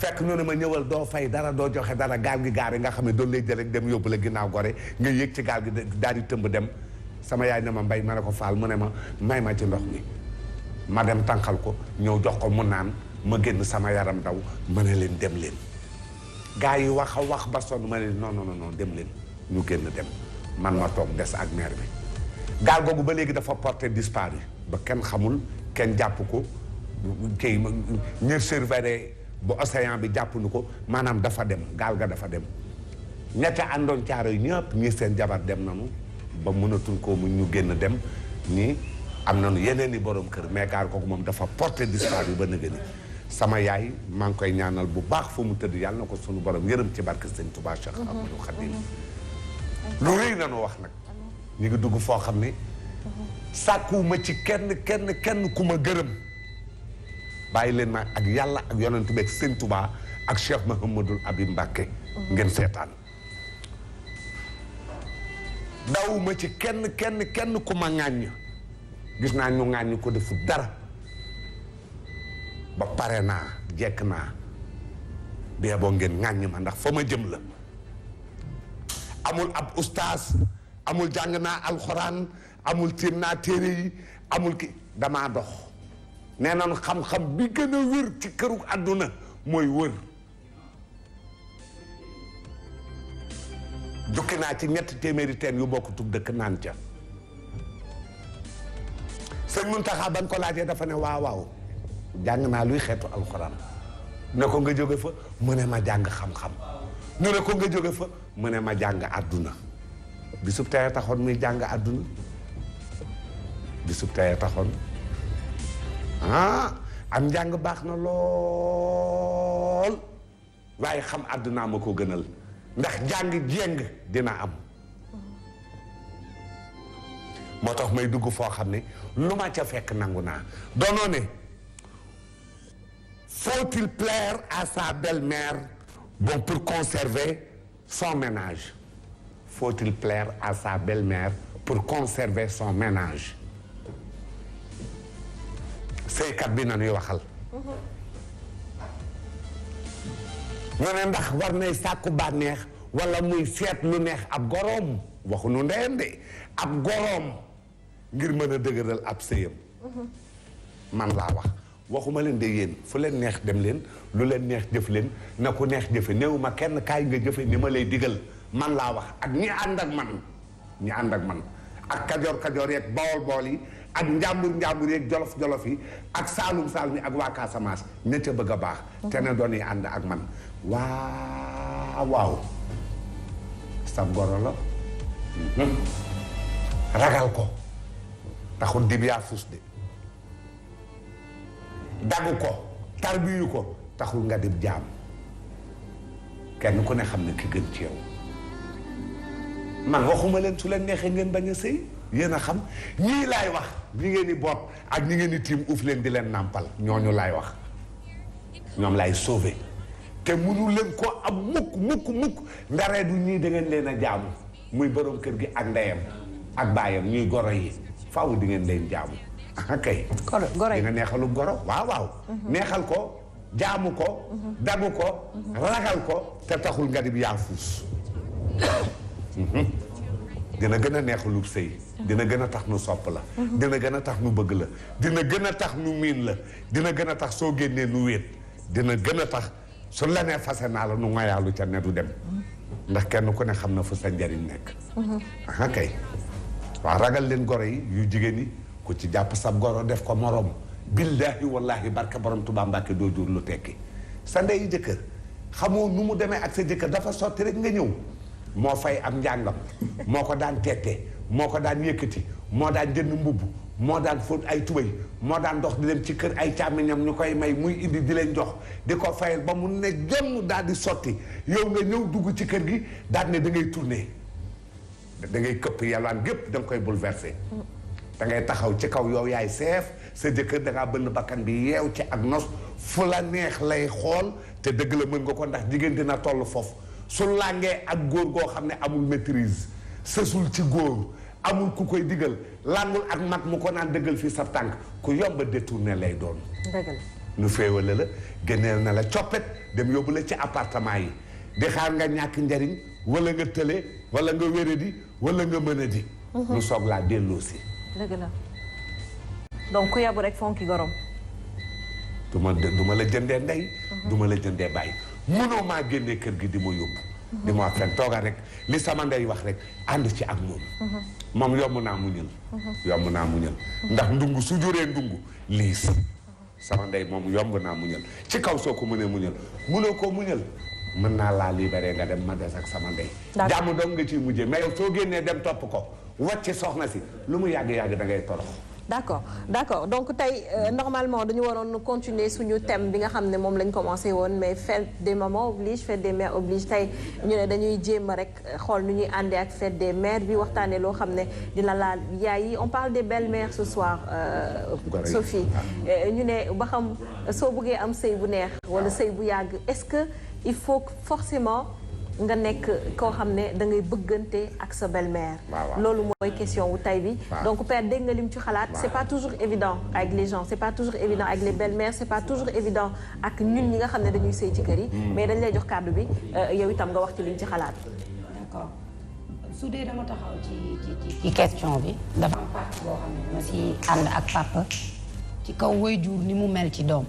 fekk ñu ne ma ñëwal doo fay dara doo joxe dara gaal gi gaare nga xam ne doon lay jël rek dem yóbbu la ginnaaw gore nga yéeg ci gaal gi daal di tëmb dem sama yaay ne ma mbay ma ne ko faal mu ne ma may ma ci ndox mi ma dem tànqal ko ñëw jox ko mu naan ma génn sama yaram daw ma ne leen dem leen gaa yi wax a wax ba sonn ma ne leen non dem leen ñu génn dem man ma toog des ak mère bi gaal googu ba léegi dafa porté disparu ba kenn xamul kenn jàpp ko kii ñër surveillé bu océan bi jàpp nu ko maanaam dafa dem gaal ga dafa dem ñette àndoon caaro yi ñëpp ñii seen jabar dem nanu ba mënatul ko mu ñu génn dem nii am nañu yeneen i borom kër mais gaal kooku moom dafa porté disparu ba nëgë ni sama yaay maa ngi koy ñaanal bu baax fu mu tëdd yàlla na ko sunu borom yërëm ci barke Sëñ Tuubaa Cheikh Ahmadou Khadim lu rëy nanu wax nag ñu ngi dugg foo xam ne sàkkuwuma ci kenn ku ma gërëm bàyyi leen ma ak yàlla ak yonent bi ak Sëñ Tuubaa ak Cheikh Mouhamadoul Habib Mbacké ngeen seetaan dawuma ci kenn ku ma ŋàññ gis naa ñu ŋàññ ko defu dara ba pare naa jekk naa bee boo ngeen ŋàññ ma ndax fa ma jëm la amul ab ustaas amul jàng naa alxuraan amul tiim naa téere yi amul ki damaa dox nee nañu xam-xam bi gën a wér ci këru àdduna mooy wër jukki naa ci 3 teen yu bokk tug dëkk naan ca sëñ Muntaxa ban ko laajee dafa ne waaw jàng naa luy xeetu alxuraan ne ko nga jóge fa mu ne ma jàng xam-xam ñu ne ko nga jóge fa mu ne ma jàng àdduna bisub tey taxoon muy jàng àdduna bisub tey taxoon am njàng baax na lool waaye xam àddunaa ma ko gënal ndax jàng jéng dina am moo tax may dugg foo xam ne lu ma ca fekk nangu naa doonoo ne faut-il plaire à sa belle-mère bon pour conserver son ménage faut-il plaire à sa belle-mère pour conserver son ménage sëykat bi nañuy waxal ñu ne ndax war nay sàkku bànneex wala muy seet lu neex ab goroom waxu nu ndeyam de ab goroom ngir mën a dëgëral ab sëyam man laa wax waxuma leen de yéen fu leen neex dem leen lu leen neex jëf leen na ku neex jëfe néew ma kenn kaay nga jëfe ni ma lay digal man laa wax ak ñi ànd ak man ak kajoor yeeg bawol yi ak njàmbur yeeg jolof yi ak saalum yi ak waa Casamance ña ca bëgg a baax te ne doon yi ànd ak man waaw sab goro la ragal ko taxul dib yaa fus de dagu ko tarbiyu ko taxul nga dib jaam kenn ku ne xam ne ki gën ci yow man waxuma leen su leen neexee ngeen bañ a sëy yéen a xam ñii laay wax ñi ngeen di boot ak ñi ngeen di tiim uuf leen di leen nàmpal ñooñu laay wax ñoom laay sauver te mënu leen ko am mukk ndaree du ñii da ngeen leen a jaamu muy borom kër gi ak ndeyam ak baayam ñuy goro yi faaw di ngeen leen jaamu kay goro yi nga neexalu goro waaw neexal ko jaamu ko dagu ko ragal ko te taxul nga di yaafuus dina gën a neexalub sëy dina gën a tax nu sopp la dina gën a tax nu bëgg la dina gën a tax nu miin la dina gën a tax soo génnee nu wéet dina gën a tax su la nee fase naa la nu ngoyaalu ca ne du dem ndax kenn ku ne xam na fu sa njariñ nekk kay waaw ragal leen goro yi yu jigéen yi ku ci jàpp sab goro def ko morom billaahi wallaahi barke borom Tuubaa Mbàkke doo jur lu tekki sa ndey jëkkër xamoo nu mu demee ak sa jëkkër dafa sotti rek nga ñëw moo fay am njàngam moo ko daan teete moo ko daan yëkkati moo daan jënd mbubb moo daan fóot ay tubéy moo daan dox di dem ci kër ay càmmiñam ñu koy may muy indi di leen jox di ko fayal ba mu ne jonn daal di sotti yow nga ñëw dugg ci kër gi daal ne da ngay tourner da ngay këpp yalwaan gépp da nga koy bouleverser da ngay taxaw ci kaw yow yaay seef sa jëkkër da ngaa bënn bakkan bi yeew ci ak nos fu la neex lay xool te dëgg la mën nga ko ndax jigéen dina toll foofu su làngee ak góor goo xam ne amul maîtrise sësul ci góor amul ku koy digal làngul ak mag mu ko naan dëggal fii sa tànk ku yomba détourné lay doon. dëgg la nu féewale la génneel na la coppet dem yóbbu la ci appartement yi di xaar nga ñàkk njariñ wala nga tële wala nga wéradi wala nga mën a di nu soog laa delloo si dëgg la donc ku yabu rek fonki gorom du ma la jëndee ndey du ma la jëndee bàyyi mënoo maa génnee kër gi di ma yóbbu di ma fen tooga rek li sama ndey wax rek ànd ci ak moom yomb naa muñal ndax ndungu su juree ndungu liis sama ndey moom yomb naa muñal ci kaw soo ko mënee muñal mënoo koo muñal mën naa laa libéré nga dem ma des ak sama ndey jàmm dong nga ciy mujjee mais yow soo génnee dem topp ko wàcc soxna si lu mu yàgg-yàgg da ngay torox d'accord donc tey normalement dañu waroon continuer suñu thème bi nga xam ne moom lañ commencé woon mais fête des mamans oblige fête des mères oblige tey ñu ne dañuy jéem a rek xool nu ñuy àndee ak fête des mères bi waxtaanee loo xam ne dina laal yaay yi on parle des belles-mères ce soir Sophie ñu ne ba xam soo bëggee am sëy bu neex wala sëy bu yàgg est-ce que il faut forcément nga nekk koo xam ne da ngay bëggante ak sa belle-mère loolu mooy question wu tay bi donc père dégg nga lim ci xalaat c'est pas toujours évident avec les gens c'est pas toujours évident avec les belles-mères c'est pas toujours évident ak ñun ñi nga xam ne dañuy sëy ci kër yi mais dañ lay jox kàddu bi yow itam nga wax ci lim ci xalaat d'accord su dee dama taxaw ci question bi dafa am partie boo xam ne ma si ànd ak papa ci kaw waajur ni mu mel ci doom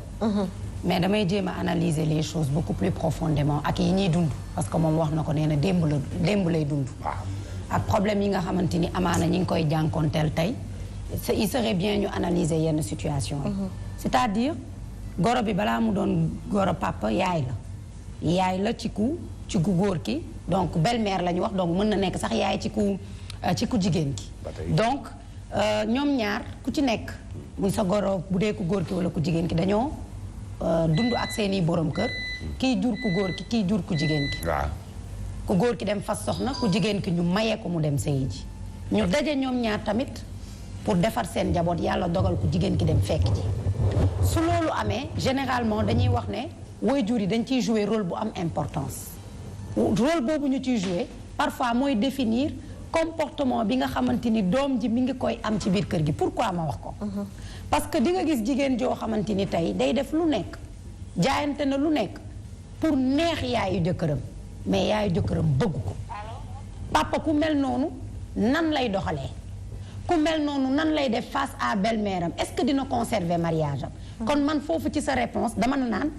mais damay jéem a analyser les choses beaucoup plus profondément ak yi ñuy dund parce que moom wax na ko nee na démb lay dund ak problème yi nga xamante ni amaana ñi ngi koy jànkoonteel tey il serait bien ñu analyser yenn situation yi c'est-à-dire goro bi balaa mu doon goro papa yaay la ci ku góor ki donc belle-mère la ñu wax donc mën na nekk sax yaay ci ku jigéen ki donc ñoom ñaar ku ci nekk muy sa goro bu dee ku góor ki wala ku jigéen ki dañoo dund ak seeni borom kër kii jur ku góor ki kii jur ku jigéen ki ku góor ki dem fas soxna ku jigéen ki ñu mayee ko mu dem sëyi ji ñu daje ñoom ñaar tamit pour defar seen njaboot yàlla dogal ku jigéen ki dem fekk ji su loolu amee généralement dañuy wax ne waajur yi dañ ciy jouer rôle bu am importance rôle boobu ñu ciy jouer parfois mooy définir comportement bi nga xamante ni doom ji mi ngi koy am ci biir kër gi pourquoi ma wax ko parce que di nga gis jigéen joo xamante ni tey day def lu nekk jaayante na lu nekk pour neex yaayu jëkkëram mais yaayu jëkkëram bëgg ko papa ku mel noonu nan lay doxalee ku mel noonu nan lay def face à belle-mère am est-ce que dina conserver mariage am kon man foofu ci sa réponse dama naan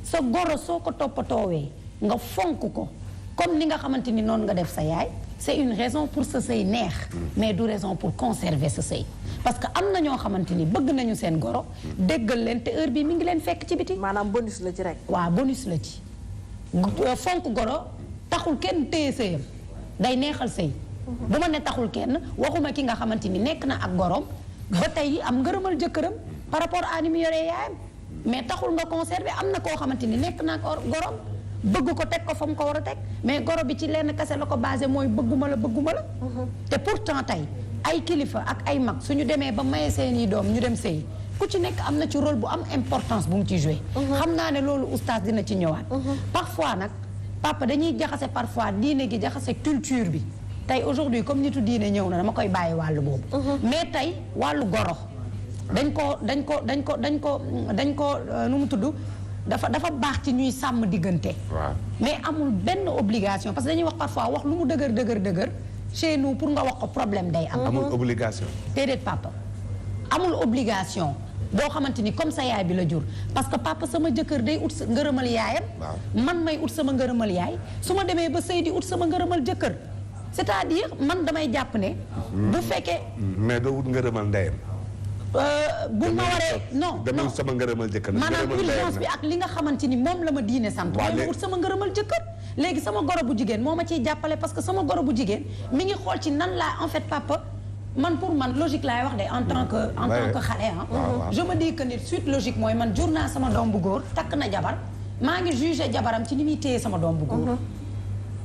sa goro soo ko toppatoowee nga fonk ko comme ni nga xamante ni noonu nga def sa yaay c'est une raison pour sa sëy neex mais du raison pour conserver sa sëy parce que am na ñoo xamante ni bëgg nañu seen goro déggal leen te heure bi mi ngi leen fekk ci biti maanaam bonus la ci rek waaw bonus la ci fonk goro taxul kenn téye sëyam day neexal sëy bu ma ne taxul kenn waxuma ki nga xamante ni nekk na ak gorom ba tey am ngërëmal jëkkëram par rapport à ni mu yoree yaayam mais taxul nga conserver am na koo xamante ni nekk na ak gorom bëgg ko teg ko fa mu ko war a teg mais goro bi ci lenn kese la ko basé mooy bëgguma la te pourtant tey ay kilifa ak ay mag suñu demee ba maye seeni doom ñu dem sëy ku ci nekk am na ci rôle bu am importance bu mu ci joué xam naa ne loolu oustaz dina ci ñëwaat parfois nag papa dañuy jaxase parfois diine gi jaxase culture bi tey aujourd'hui comme nitu diine ñëw na dama koy bàyyi wàllu boobu mais tey wàllu goro dañ ko nu mu tudd dafa baax ci ñuy sàmm diggante mais amul benn obligation parce que dañuy wax parfois wax lu mu dëgër chez nous pour nga wax ko problème day am amul obligation déedéet papa amul obligation boo xamante ni comme sa yaay bi la jur parce que papa sama jëkkër day ut ngërëmal yaayam man may ut sama ngërëmal yaay su ma demee ba sëy di ut sama ngërëmal jëkkër c'est-à-dire man damay jàpp ne bu fekkee mais doo ut ngërëmal ndeyam bu ma waree non dama sama ngërëmal jëkkër maanaam urgence bi ak li nga xamante ni moom la ma diine sant mooy ma ut sama ngërëmal jëkkër léegi sama goro bu jigéen moo ma ciy jàppale parce que sama goro bu jigéen mi ngi xool ci nan laa en fait papa man pour man logique laay wax de en tant que xale je me dis que nit suite logique mooy man jur naa sama doom bu góor takk na jabar maa ngi jugé jabaram ci ni muy téye sama doom bu góor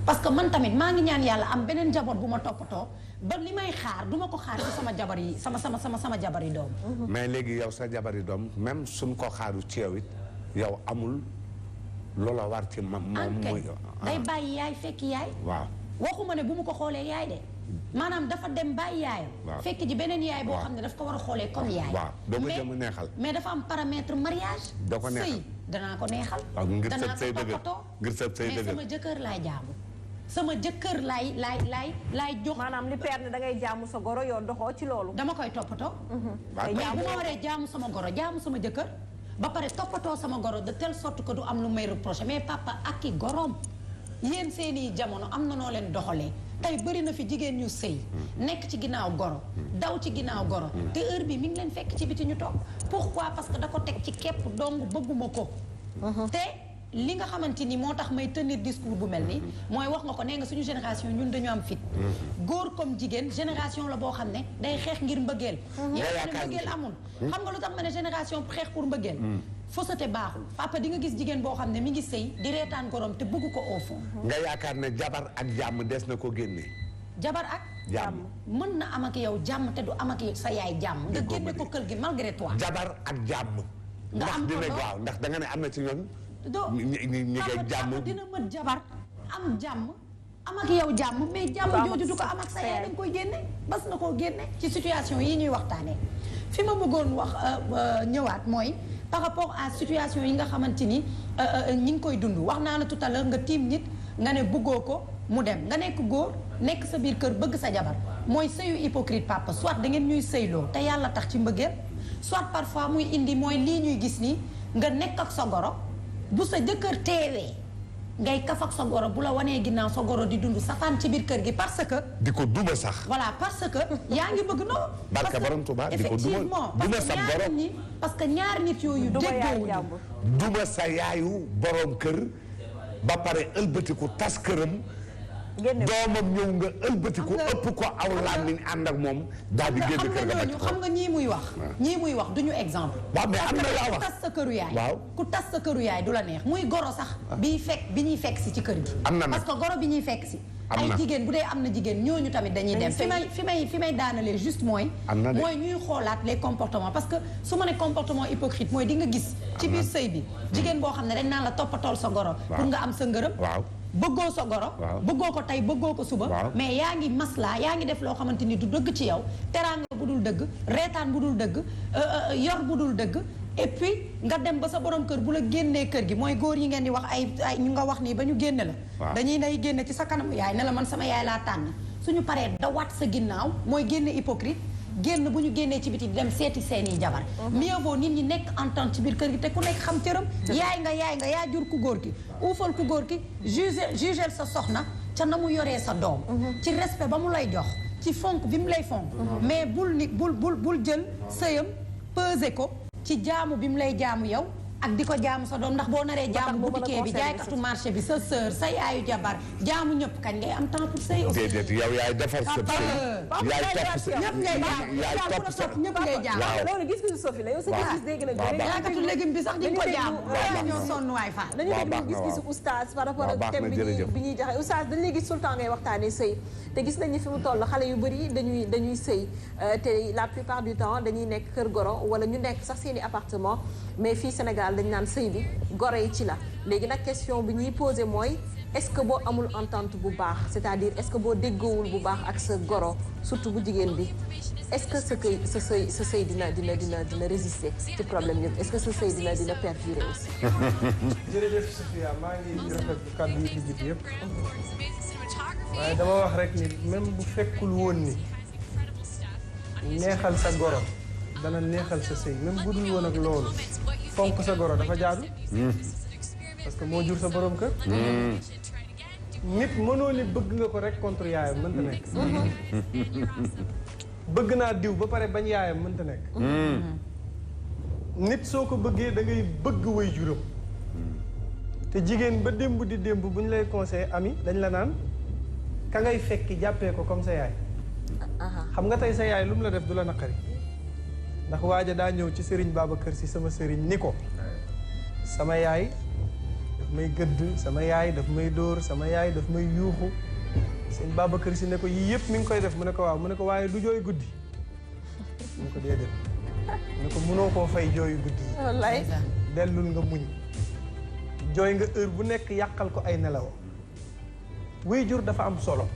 parce que man tamit maa ngi ñaan yàlla am beneen jabar bu ma toppatoo ba li may xaar duma ko xaar ci sama jabar yi sama jabar yi doom mais léegi yow sa jabar yi doom même suñ ko xaaru ci yow it yow amul loola war ci moom mooy day bàyyi yaay fekk yaay waaw waxuma ne bu mu ko xoolee yaay de maanaam dafa dem bàyyi yaayam. fekk ji beneen yaay boo xam ne daf ko war a xoolee comme yaay. waaw doo ko jëm neexal. mais dafa am paramètre mariage. doo ko neexal sëy danaa ko neexal. waaw ngir sëb danaa say ko dëgër toppatoo. ngir sëb say dëgër mais sama jëkkër laay jaamu. sama jëkkër laay jox. maanaam li père ne da ngay jaamu sa goro yow doxoo ci loolu. dama koy toppatoo. mais bu ma waree jaamu sama goro jaamu sama jëkkër. ba pare toppatoo sama goro de telle sorte que du am lu may reproché mais papa ak i goroom yéen seeni jamono am na noo leen doxalee tey bëri na fi jigéen ñu sëy nekk ci ginnaaw goro daw ci ginnaaw goro te heure bi mi ngi leen fekk ci biti ñu toog pourquoi parce que da ko teg ci képp dong bëgguma ko te li nga xamante ni moo tax may tenir discours bu mel ni mooy wax nga ko nee nga suñu génération ñun dañu am fit góor comme jigéen génération la boo xam ne day xeex ngir mbëggeel yaa ne mbëggeel amul xam nga lu tax ma ne génération xeex pour mbëggeel fausseté baaxul papa di nga gis jigéen boo xam ne mi ngi sëy di reetaan gorom te bëgg ko au fond nga yaakaar ne jabar ak jàmm des na ko génne jabar ak jàmm mën na am ak yow jàmm te du am ak sa yaay jàmm nga génne ko kër gi malgré toi jabar ak jàmm nga am ko dina gaaw ndax da nga ne am na ci ñoom ñi ngay jàmm dina mën jabar am jàmm am ak yow jàmm mais jàmm jooju du ko am ak sa yaay dañ koy génne bas na koo génne ci situation yi ñuy waxtaanee fi ma bëggoon wax ñëwaat mooy par rapport à situation yi nga xamante ni ñi ngi koy dund wax naa la tout à l'heure nga tiim nit nga ne bëggoo ko mu dem nga nekk góor nekk sa biir kër bëgg sa jabar mooy sëyu hypocrite papa soit da ngeen ñuy sëyloo te yàlla tax ci mbëggeel soit parfois muy indi mooy lii ñuy gis nii nga nekk ak sa goro bu sa jëkkër teewee ngay kaf ak sa goro bu la wanee ginnaaw sa goro di dund safaan ci biir kër gi parce que di ko duma sax voilà parce que yaa ngi bëgg non barka borom Tuubaa di ko duma sa borom parce que ñaari nit yooyu déggoowuñu duma sa yaayu borom kër ba pare ëlbatiku tas këram doomam ñëw nga ëlbatiku ëpp ko aw làmmiñ ànd ak moom daal di génn kër ga xam nga ñii muy wax duñu exemple waaw mais am na laa wax ku tas sa këru yaay waaw ku tas sa këru yaay du la neex muy goro sax bi ñuy fekk si ci kër gi am na parce que goro bi ñuy fekk si ay jigéen bu dee am na jigéen ñooñu tamit dañuy dem fi may daanalee juste mooy ñuy xoolaat les comportements parce que su ma ne comportement hypocrite mooy di nga gis ci biir sëy bi jigéen boo xam ne dañ naan la toppatool sa goro pour nga am sa ngërëm bëggoo sa goro bëggoo ko tey bëggoo ko suba mais yaa ngi maslaa yaa ngi def loo xamante ni du dëgg ci yow teraanga bu dul dëgg reetaan bu dul dëgg yor bu dul dëgg et puis nga dem ba sa borom kër bu la génnee kër gi mooy góor yi ngeen di wax ay ñu nga wax nii ba ñu génne la dañuy nay génne ci sa kanam yaay ne la man sama yaay laa tànn suñu paree dawaat sa ginnaaw mooy génne hypocrite génn bu ñu génnee ci biti di dem seeti seeni jabar mieux vaut nit ñi nekk entente ci biir kër gi te ku nekk xam cëram yaay nga yaa jur ku góor ki uufal ku góor ki jugel sa soxna ca na mu yoree sa doom ci respect ba mu lay jox ci fonk bi mu lay fonk mais bul jël sëyam peser ko ci jaamu bi mu lay jaamu yow ak di ko jaamu sa doom ndax boo naree jaamu boutique bi jaaykatu marché bi sa sœur sa yaayu jabar jaamu ñëpp kañ ngay am temps pour sëy aussi déedéet yow yaay defar sa sëy ñëpp ngay jaamu ñëpp ngay jaamu loolu gis-gisu Sophie la yow sa gis-gis dégg na jaaykatu légume bi sax di ko jaamu ñoo sonn waay fa dañu dégg gis-gisu oustaz par rapport ak thème bi ñuy joxe oustaz dañu lay gis tout le temps ngay waxtaanee sëy te gis nañu fi mu toll xale yu bëri dañuy sëy te la plupart du temps dañuy nekk kër goro wala ñu nekk sax seeni appartement mais fii Sénégal dañ naan sëy bi goro yi ci la léegi nag question bi ñuy posé mooy est-ce que boo amul entente bu baax c'est-à-dire est-ce que boo déggoowul bu baax ak sa goro surtout bu jigéen bi est-ce que sa sëy dina résister ci problème yëpp est-ce que sa sëy dina perdurer aussi. jërëjëf Sophia maa ngi rafetlu kàddu yi di jib yëpp waaye dama wax rek ni même bu fekkul woon ni neexal sa goro dana neexal sa sëy même bu dul woon ak loolu fonk sa goro dafa jaadu parce que moo jur sa borom kër nit mënoo ni bëgg nga ko rek contre yaayam mënta nekk bëgg naa diw ba pare bañ yaayam mënta nekk nit soo ko bëggee da ngay bëgg way juram te jigéen ba démb di démb bu ñu lay conseillé ami dañ la naan ka ngay fekki jàppee ko comme sa yaay xam nga tey sa yaay lu mu la def du la naqari ndax waaja daa ñëw ci sëriñ Babacar Si sama sëriñ ni ko sama yaay daf may gëdd sama yaay daf may dóor sama yaay daf may yuuxu sëriñ Babacar Si ne ko yii yëpp mi ngi koy def mu ne ko waaw mu ne ko waaye du jooy guddi mu ne ko déedéet mu ne ko mënoo koo fay jooyu guddi yi wallaay dellul nga muñ jooy nga heure bu nekk yàqal ko ay nelaw waajur dafa am solo